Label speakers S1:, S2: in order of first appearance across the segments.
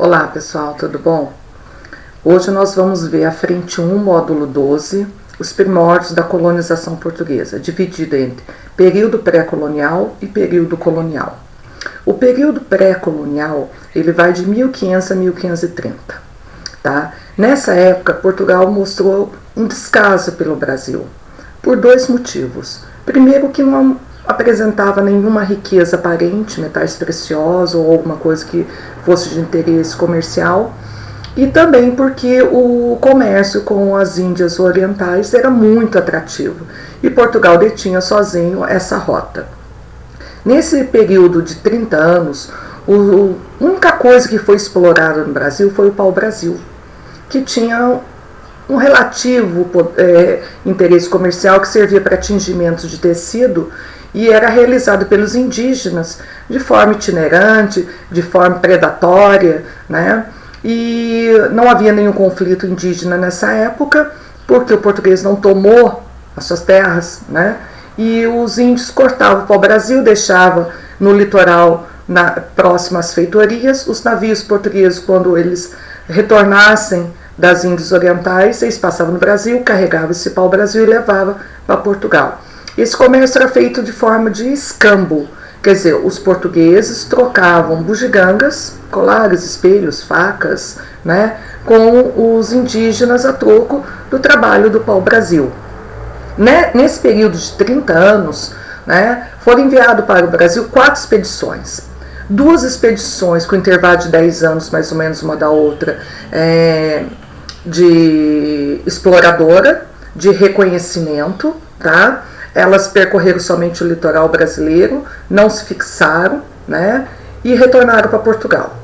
S1: Olá pessoal, tudo bom? Hoje nós vamos ver a frente 1, módulo 12, os primórdios da colonização portuguesa, dividido entre período pré-colonial e período colonial. O período pré-colonial ele vai de 1500 a 1530. Tá? Nessa época, Portugal mostrou um descaso pelo Brasil, por dois motivos. Primeiro, que não apresentava nenhuma riqueza aparente, metais preciosos ou alguma coisa que fosse de interesse comercial, e também porque o comércio com as Índias Orientais era muito atrativo e Portugal detinha sozinho essa rota. Nesse período de 30 anos, a única coisa que foi explorada no Brasil foi o pau-brasil, que tinha um relativo interesse comercial, que servia para tingimento de tecido e era realizado pelos indígenas de forma itinerante, de forma predatória, né? E não havia nenhum conflito indígena nessa época, porque o português não tomou as suas terras, né? E os índios cortavam para o Brasil, deixavam no litoral, próximo às feitorias. Os navios portugueses, quando eles retornassem das Índias Orientais, eles passavam no Brasil, carregavam esse pau-brasil e levavam para Portugal. Esse comércio era feito de forma de escambo, quer dizer, os portugueses trocavam bugigangas, colares, espelhos, facas, né, com os indígenas a troco do trabalho do pau-brasil. Nesse período de 30 anos, né, foram enviados para o Brasil 4 expedições. 2 expedições com intervalo de 10 anos, mais ou menos, uma da outra, de exploradora, de reconhecimento, tá? Elas percorreram somente o litoral brasileiro, não se fixaram, né, e retornaram para Portugal.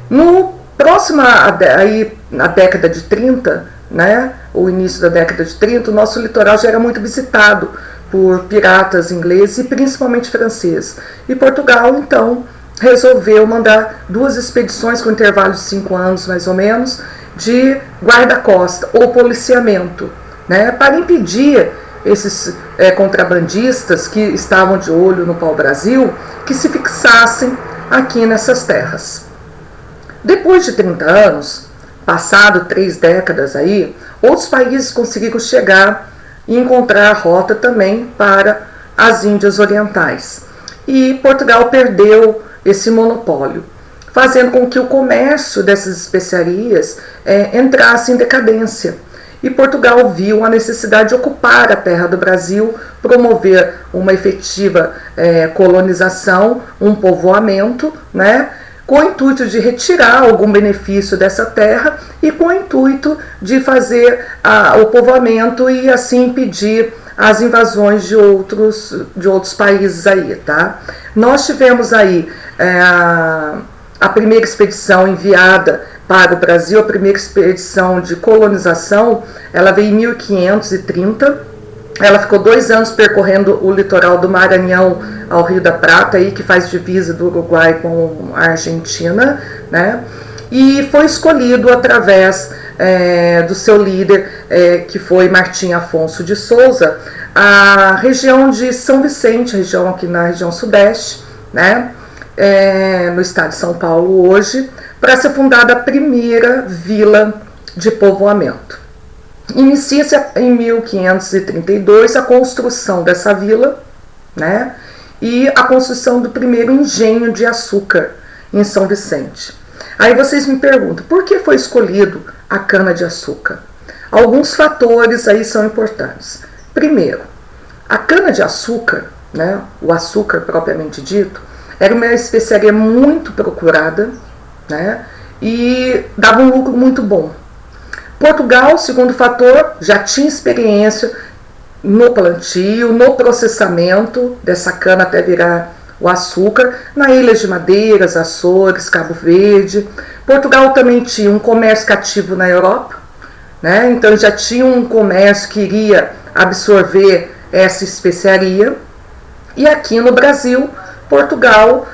S1: No próximo, aí, na década de 30, né, o início da década de 30, o nosso litoral já era muito visitado por piratas ingleses e principalmente franceses. E Portugal, então, resolveu mandar 2 expedições com intervalo de 5 anos, mais ou menos, de guarda-costa ou policiamento, né, para impedir esses contrabandistas que estavam de olho no pau-brasil que se fixassem aqui nessas terras. Depois de 30 anos, passado 3 décadas aí, outros países conseguiram chegar e encontrar a rota também para as Índias Orientais. E Portugal perdeu esse monopólio, fazendo com que o comércio dessas especiarias entrasse em decadência. E Portugal viu a necessidade de ocupar a terra do Brasil, promover uma efetiva colonização, um povoamento, né, com o intuito de retirar algum benefício dessa terra e com o intuito de fazer o povoamento e assim impedir as invasões de outros países aí, tá? Nós tivemos aí a primeira expedição enviada para o Brasil, a primeira expedição de colonização, ela veio em 1530, ela ficou 2 anos percorrendo o litoral do Maranhão ao Rio da Prata, aí, que faz divisa do Uruguai com a Argentina, né? E foi escolhido através do seu líder, que foi Martim Afonso de Souza, a região de São Vicente, região aqui na região sudeste, né? No estado de São Paulo hoje, para ser fundada a primeira vila de povoamento. Inicia-se em 1532 a construção dessa vila, né, e a construção do primeiro engenho de açúcar em São Vicente. Aí vocês me perguntam, por que foi escolhido a cana-de-açúcar? Alguns fatores aí são importantes. Primeiro, a cana-de-açúcar, né, o açúcar propriamente dito, era uma especiaria muito procurada, né, e dava um lucro muito bom. Portugal, segundo fator, já tinha experiência no plantio, no processamento dessa cana até virar o açúcar, na Ilha de Madeiras, Açores, Cabo Verde. Portugal também tinha um comércio cativo na Europa, né, então já tinha um comércio que iria absorver essa especiaria. E aqui no Brasil, Portugal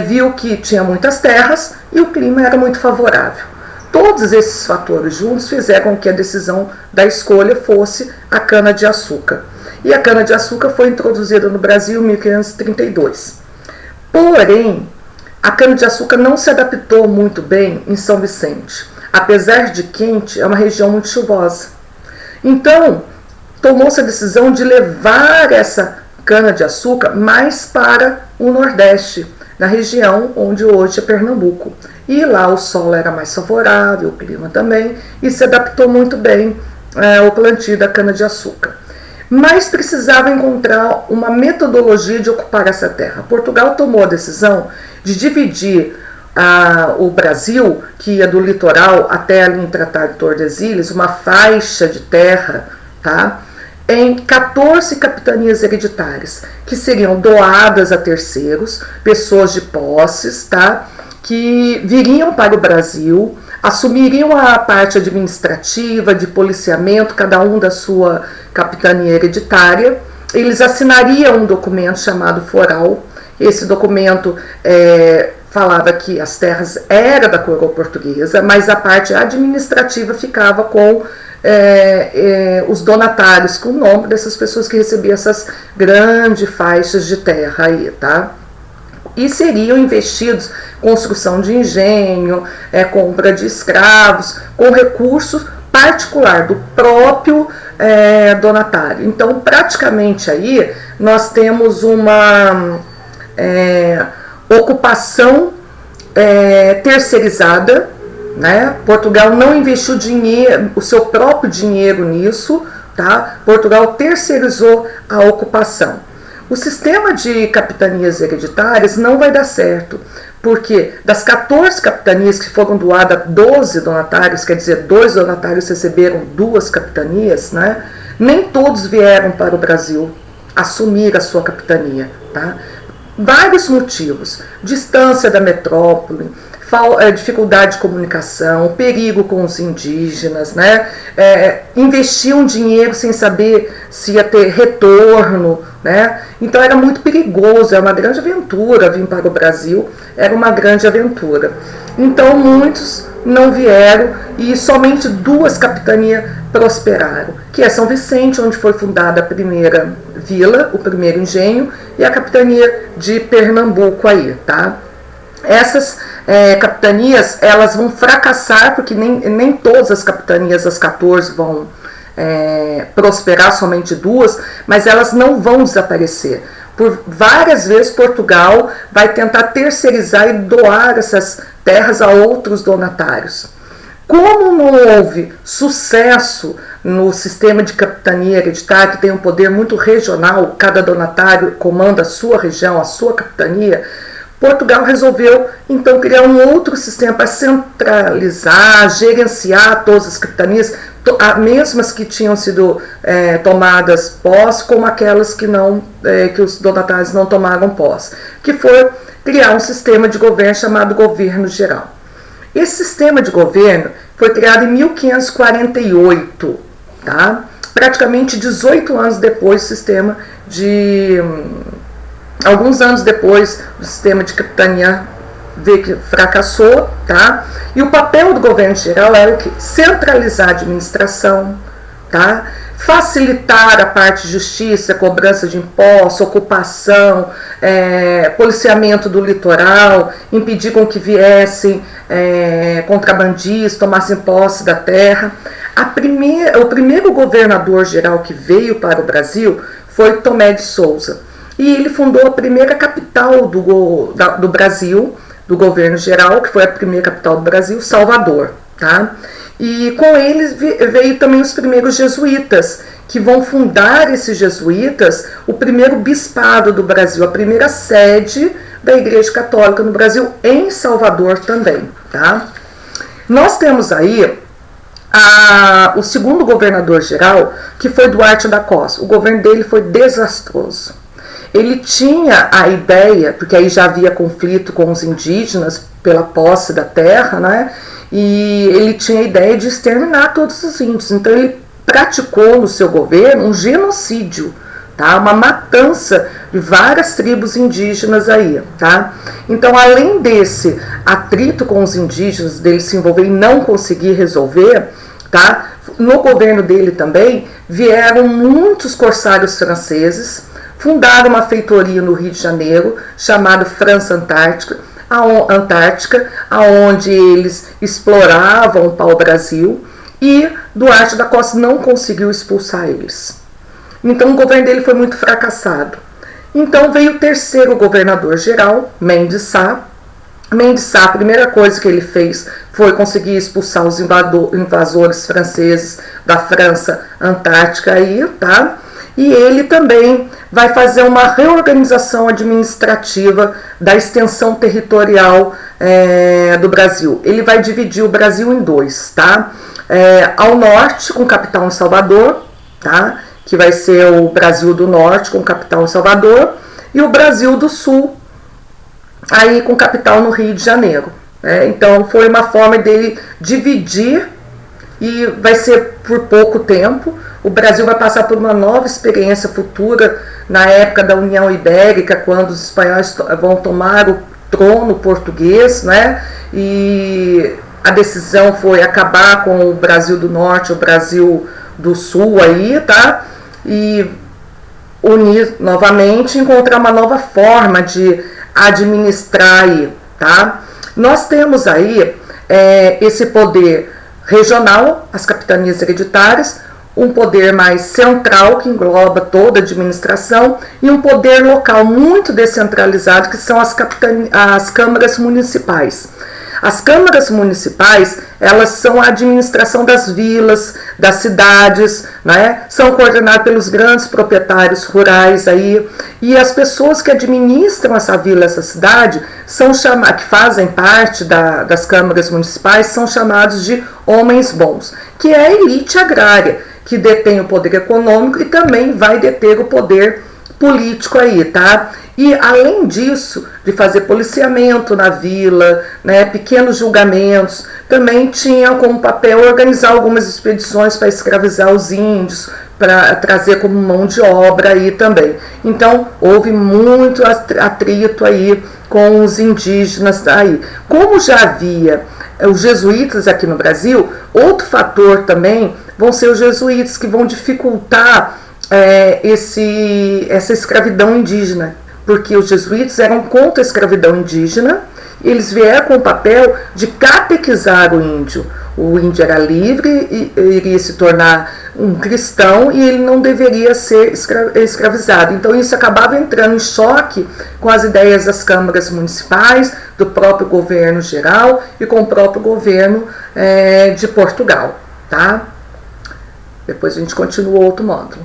S1: viu que tinha muitas terras e o clima era muito favorável. Todos esses fatores juntos fizeram com que a decisão da escolha fosse a cana-de-açúcar. E a cana-de-açúcar foi introduzida no Brasil em 1532. Porém, a cana-de-açúcar não se adaptou muito bem em São Vicente. Apesar de quente, é uma região muito chuvosa. Então, tomou-se a decisão de levar essa cana-de-açúcar mais para o Nordeste, na região onde hoje é Pernambuco. E lá o solo era mais favorável, o clima também, e se adaptou muito bem ao plantio da cana-de-açúcar. Mas precisava encontrar uma metodologia de ocupar essa terra. Portugal tomou a decisão de dividir o Brasil, que ia do litoral até ali em Tratado de Tordesilhas, uma faixa de terra, tá, em 14 capitanias hereditárias, que seriam doadas a terceiros, pessoas de posses, tá, que viriam para o Brasil, assumiriam a parte administrativa, de policiamento, cada um da sua capitania hereditária. Eles assinariam um documento chamado foral. Esse documento falava que as terras eram da coroa portuguesa, mas a parte administrativa ficava com os donatários, com o nome dessas pessoas que recebiam essas grandes faixas de terra aí, tá? E seriam investidos em construção de engenho, compra de escravos, com recursos particular do próprio donatário. Então, praticamente aí, nós temos uma ocupação terceirizada, né? Portugal não investiu o seu próprio dinheiro nisso, tá? Portugal terceirizou a ocupação. O sistema de capitanias hereditárias não vai dar certo, porque das 14 capitanias que foram doadas a 12 donatários, quer dizer, 2 donatários receberam 2 capitanias, né? Nem todos vieram para o Brasil assumir a sua capitania, tá? Vários motivos: distância da metrópole, dificuldade de comunicação, perigo com os indígenas, né? Investiam dinheiro sem saber se ia ter retorno, né? Então era muito perigoso, era uma grande aventura vir para o Brasil, era uma grande aventura. Então muitos não vieram e somente 2 capitanias prosperaram, que é São Vicente, onde foi fundada a primeira vila, o primeiro engenho, e a capitania de Pernambuco aí, tá? Essas capitanias, elas vão fracassar, porque nem todas as capitanias, as 14, vão prosperar, somente 2, mas elas não vão desaparecer. Por várias vezes Portugal vai tentar terceirizar e doar essas terras a outros donatários. Como não houve sucesso no sistema de capitania hereditária, que tem um poder muito regional, cada donatário comanda a sua região, a sua capitania, Portugal resolveu então criar um outro sistema para centralizar, gerenciar todas as capitanias, mesmas que tinham sido tomadas posse, como aquelas que os donatários não tomaram posse, que foi criar um sistema de governo chamado Governo Geral. Esse sistema de governo foi criado em 1548, tá? Praticamente 18 anos depois do sistema de... Alguns anos depois do sistema de capitania que fracassou, tá? E o papel do governo geral era o quê? Centralizar a administração, tá? Facilitar a parte de justiça, cobrança de impostos, ocupação, policiamento do litoral, impedir com que viessem contrabandistas, tomassem posse da terra. O primeiro governador geral que veio para o Brasil foi Tomé de Souza. E ele fundou a primeira capital do Brasil, do governo geral, que foi a primeira capital do Brasil, Salvador, tá? E com eles veio também os primeiros jesuítas, que vão fundar esses jesuítas o primeiro bispado do Brasil, a primeira sede da Igreja Católica no Brasil, em Salvador também, tá? Nós temos aí o segundo governador geral, que foi Duarte da Costa. O governo dele foi desastroso. Ele tinha a ideia, porque aí já havia conflito com os indígenas pela posse da terra, né? E ele tinha a ideia de exterminar todos os índios. Então ele praticou no seu governo um genocídio, tá? Uma matança de várias tribos indígenas aí, tá? Então, além desse atrito com os indígenas, dele se envolver e não conseguir resolver, tá? No governo dele também vieram muitos corsários franceses, fundaram uma feitoria no Rio de Janeiro, chamada França Antártica, a Antártica, aonde eles exploravam o pau-brasil, e Duarte da Costa não conseguiu expulsar eles. Então o governo dele foi muito fracassado. Então veio o terceiro governador-geral, Mendes Sá. Mendes Sá, a primeira coisa que ele fez foi conseguir expulsar os invasores franceses da França Antártica aí, tá? E ele também vai fazer uma reorganização administrativa da extensão territorial do Brasil. Ele vai dividir o Brasil em dois, tá? Ao norte, com capital em Salvador, tá? Que vai ser o Brasil do Norte, com capital em Salvador, e o Brasil do Sul, aí com capital no Rio de Janeiro. Então foi uma forma dele dividir, e vai ser por pouco tempo. O Brasil vai passar por uma nova experiência futura na época da União Ibérica, quando os espanhóis vão tomar o trono português, né? E a decisão foi acabar com o Brasil do Norte, o Brasil do Sul aí, tá? E unir novamente, encontrar uma nova forma de administrar aí, tá? Nós temos aí esse poder regional, as capitanias hereditárias, um poder mais central que engloba toda a administração e um poder local muito descentralizado que são as câmaras municipais. As câmaras municipais, elas são a administração das vilas, das cidades, né? São coordenadas pelos grandes proprietários rurais aí, e as pessoas que administram essa vila, essa cidade, que fazem parte das câmaras municipais, são chamados de homens bons, que é a elite agrária, que detém o poder econômico e também vai deter o poder político aí, tá? E além disso, de fazer policiamento na vila, né, pequenos julgamentos, também tinha como papel organizar algumas expedições para escravizar os índios, para trazer como mão de obra aí também. Então houve muito atrito aí com os indígenas aí. Como já havia os jesuítas aqui no Brasil, outro fator também vão ser os jesuítas, que vão dificultar essa escravidão indígena, porque os jesuítas eram contra a escravidão indígena. Eles vieram com o papel de catequizar o índio. O índio era livre e iria se tornar um cristão e ele não deveria ser escravizado. Então isso acabava entrando em choque com as ideias das câmaras municipais, do próprio governo geral e com o próprio governo de Portugal, tá? Depois a gente continua outro módulo.